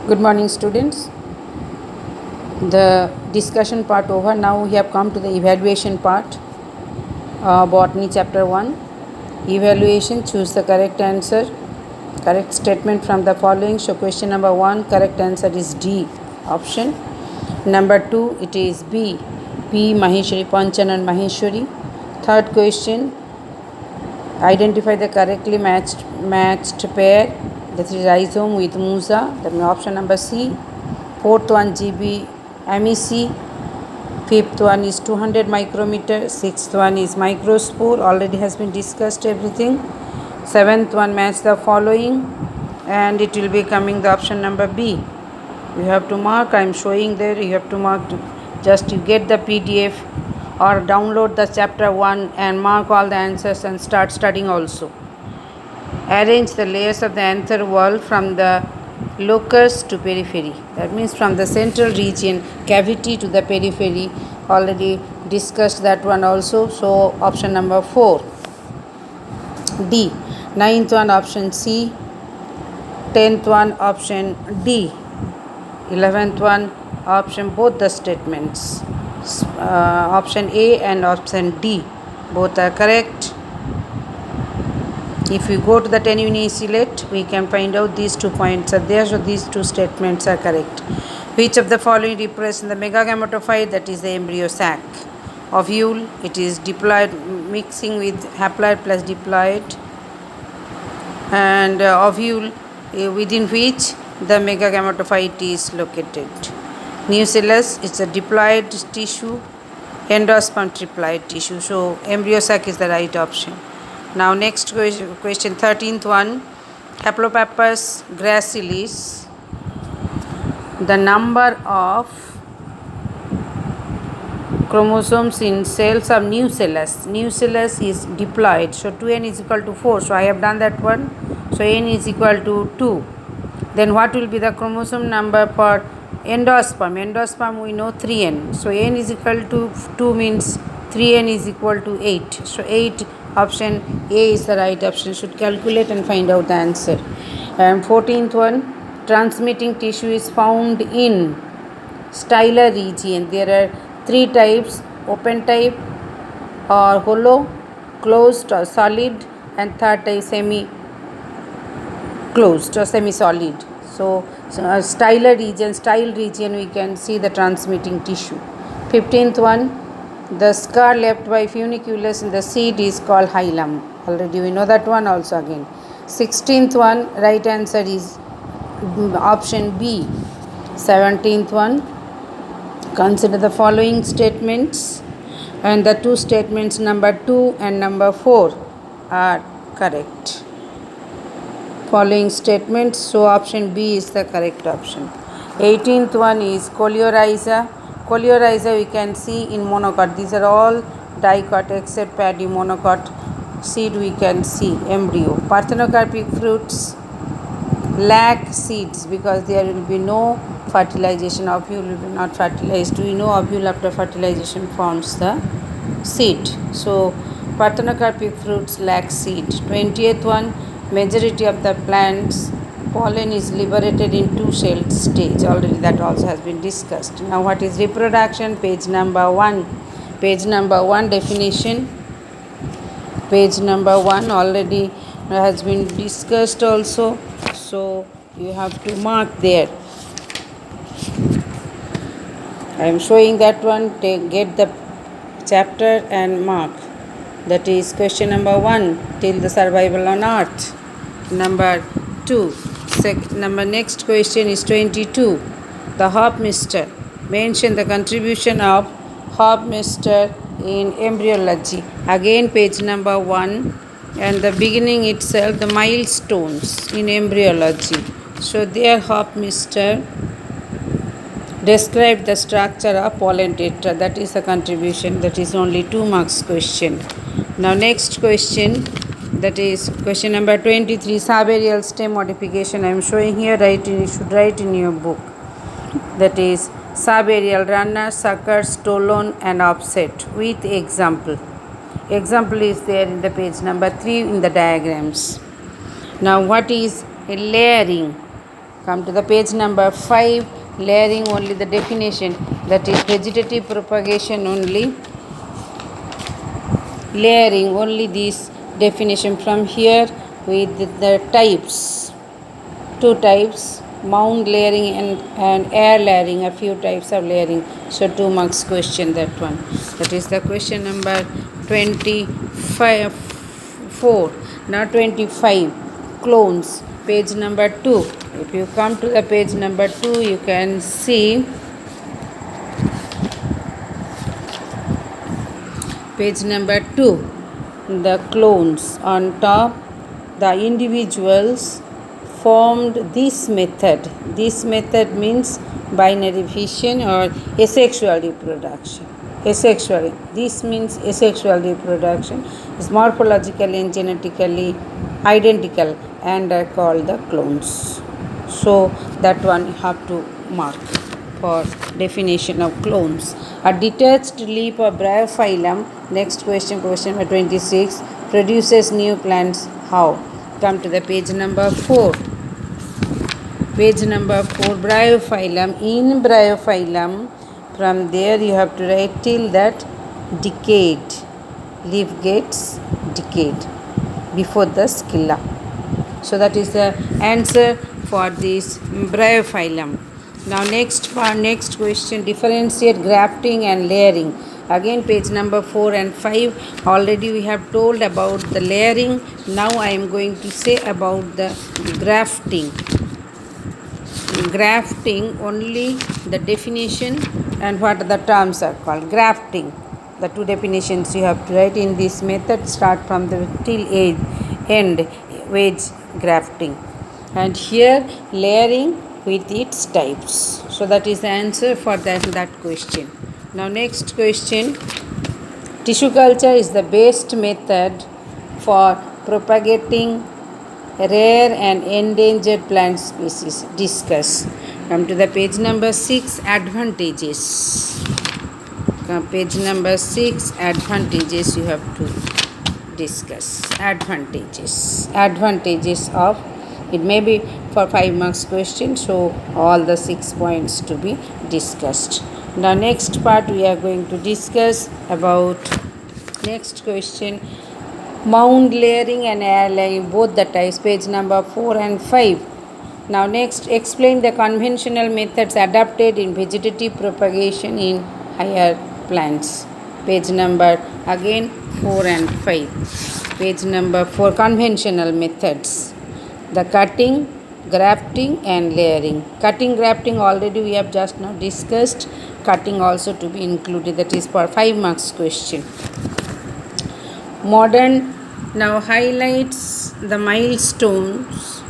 Good morning, students. The discussion part over. Now we have come to the evaluation part. Botany chapter 1. Evaluation. Choose the correct answer. Correct statement from the following. So question number 1. Correct answer is D option. Number 2. It is B. P. Maheshwari Panchan and Maheshwari. Third question. Identify the correctly matched pair. That is rhizome with musa. That means option number C. Fourth one GB MEC. Fifth one is 200 micrometer. Sixth one is microspore. Already has been discussed everything. Seventh one match the following, and it will be coming the option number B. You have to mark. I am showing there. You have to mark. Just you get the PDF or download the chapter 1 and mark all the answers and start studying also. Arrange the layers of the anther wall from the locus to periphery. That means from the central region, cavity to the periphery. Already discussed that one also. So option number 4. D. Ninth one option C. 10th one option D. 11th one option both the statements. Option A and option D both are correct. If we go to the tenuity select, we can find out these 2 points are there, so these 2 statements are correct. Which of the following represents the megagametophile? That is the embryo sac. Ovule, it is diploid mixing with haploid plus diploid, and ovule within which the megagametophile is located. Nucellus, it's a diploid tissue. Endosperm triploid tissue. So embryo sac is the right option. Now next question, 13th one, Haplopappus gracilis. The number of chromosomes in cells of nucellus. Nucellus is diploid, so 2n is equal to 4. So I have done that one. So n is equal to 2. Then what will be the chromosome number for endosperm? Endosperm we know 3n. So n is equal to 2 means 3n is equal to 8. So 8. Option A is the right option. Should calculate and find out the answer. And 14th one, transmitting tissue is found in styler region. There are 3 types: open type or hollow, closed or solid, and third type semi closed or semi solid. So styler region, style region, we can see the transmitting tissue. 15th one, the scar left by funiculus in the seed is called hilum. Already we know that one also again. 16th one, right answer is option B. 17th one, consider the following statements, and the 2 statements number 2 and number 4 are correct. Following statements, so option B is the correct option. 18th one is Coleorhiza. Coleorhiza we can see in monocot. These are all dicot except paddy monocot. Seed we can see embryo. Parthenocarpic fruits lack seeds because there will be no fertilization. Ovule will be not fertilized. We know ovule after fertilization forms the seed. So parthenocarpic fruits lack seed. 20th one, majority of the plants pollen is liberated in 2-celled stage. Already that also has been discussed. Now what is reproduction? Page number 1. Page number 1 definition. Page number 1 already has been discussed also. So you have to mark there. I am showing that one. Get the chapter and mark. That is question number 1, till the survival on earth. Number 2. Next question is 22. The Hofmeister. Mention the contribution of Hofmeister in embryology. Again page number 1, and the beginning itself, the milestones in embryology. So there Hofmeister describe the structure of pollen tetra. That is the contribution. That is only 2 marks question. Now next question, that is question number 23, subaerial stem modification. I am showing here. You should write in your book. That is subaerial runner, sucker, stolon and offset with example. Example is there in the page number 3 in the diagrams. Now what is a layering? Come to the page number 5. Layering, only the definition, that is vegetative propagation only. Layering, only this definition from here with the types. Two types, mound layering and air layering, a few types of layering. So 2 marks question, that one. That is the question number 4. Now 25, clones, page number 2. If you come to the page number 2, you can see page number 2, the clones. On top, the individuals formed this method. This method means binary fission or asexual reproduction. Asexual. This means asexual reproduction is morphologically and genetically identical and are called the clones. So that one you have to mark for definition of clones. A detached leaf of Bryophyllum, next question, question number 26, produces new plants. How? Come to the page number 4. Page number 4, Bryophyllum. In Bryophyllum, from there you have to write till that decayed. Leaf gets decayed before the scilla. So that is the answer for this Bryophyllum. Now next question, differentiate grafting and layering. Again page number 4 and 5. Already we have told about the layering. Now I am going to say about the grafting. Grafting, only the definition and what the terms are called. Grafting, the two definitions you have to write in this method. Start from the till end, wedge grafting, and here layering with its types. So that is the answer for that question. Now next question, tissue culture is the best method for propagating rare and endangered plant species. Discuss. Come to the page number 6, advantages. Page number 6, advantages you have to discuss. Advantages of, it may be for 5 marks question, so all the 6 points to be discussed. Now next part we are going to discuss about next question, mound layering and air layering, both the types, page number 4 and 5. Now next, explain the conventional methods adapted in vegetative propagation in higher plants. Page number again 4 and 5. Page number 4, conventional methods. The cutting, grafting and layering. Cutting, grafting already we have just now discussed. Cutting also to be included, that is for 5 marks question. Modern now highlights the milestones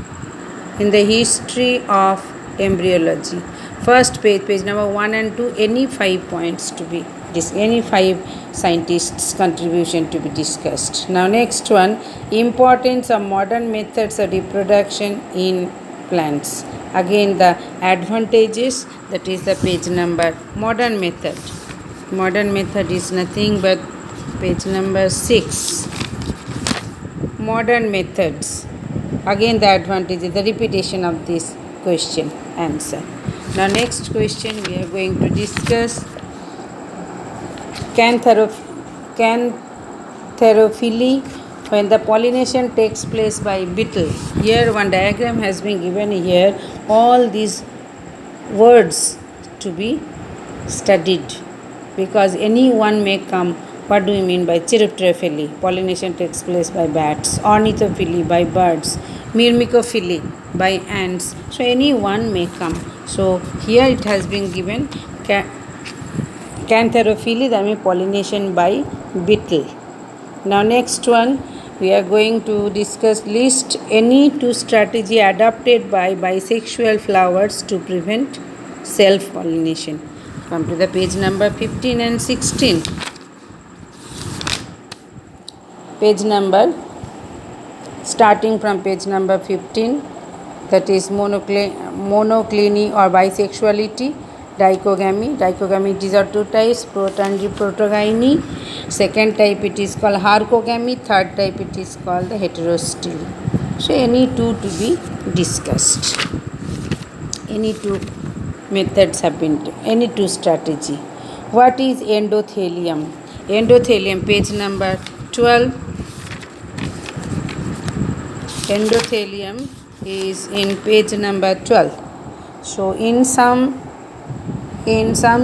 in the history of embryology. First page number 1 and 2, any 5 points to be any 5 scientists' contribution to be discussed. Now next one, importance of modern methods of reproduction in plants. Again the advantages, that is the page number, modern method. Modern method is nothing but page number 6. Modern methods. Again the advantages, the repetition of this question answer. Now next question we are going to discuss Cantharophily, when the pollination takes place by beetle. Here one diagram has been given here, all these words to be studied, because any one may come. What do we mean by Chiropterophily? Pollination takes place by bats. Ornithophily by birds. Myrmecophily by ants. So any one may come. So here it has been given Cantharophily, that means pollination by beetle. Now next one we are going to discuss, list any 2 strategy adopted by bisexual flowers to prevent self-pollination. Come to the page number 15 and 16. Page number, starting from page number 15, that is monocliny or bisexuality, dichogamy. Dichogamy, these are 2 types, protandry, protogyny. Second type it is called harcogamy. Third type it is called the heterostyle. So any 2 to be discussed. Any two methods have been, any two strategy. What is endothelium? Endothelium, page number 12. Endothelium is in page number 12. So in some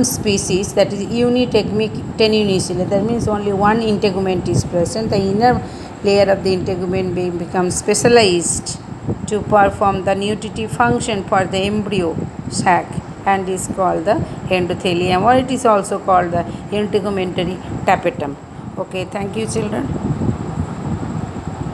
species, that is unitegmic tenunicella, that means only one integument is present. The inner layer of the integument becomes specialized to perform the nutritive function for the embryo sac and is called the endothelium, or it is also called the integumentary tapetum. Okay, thank you children.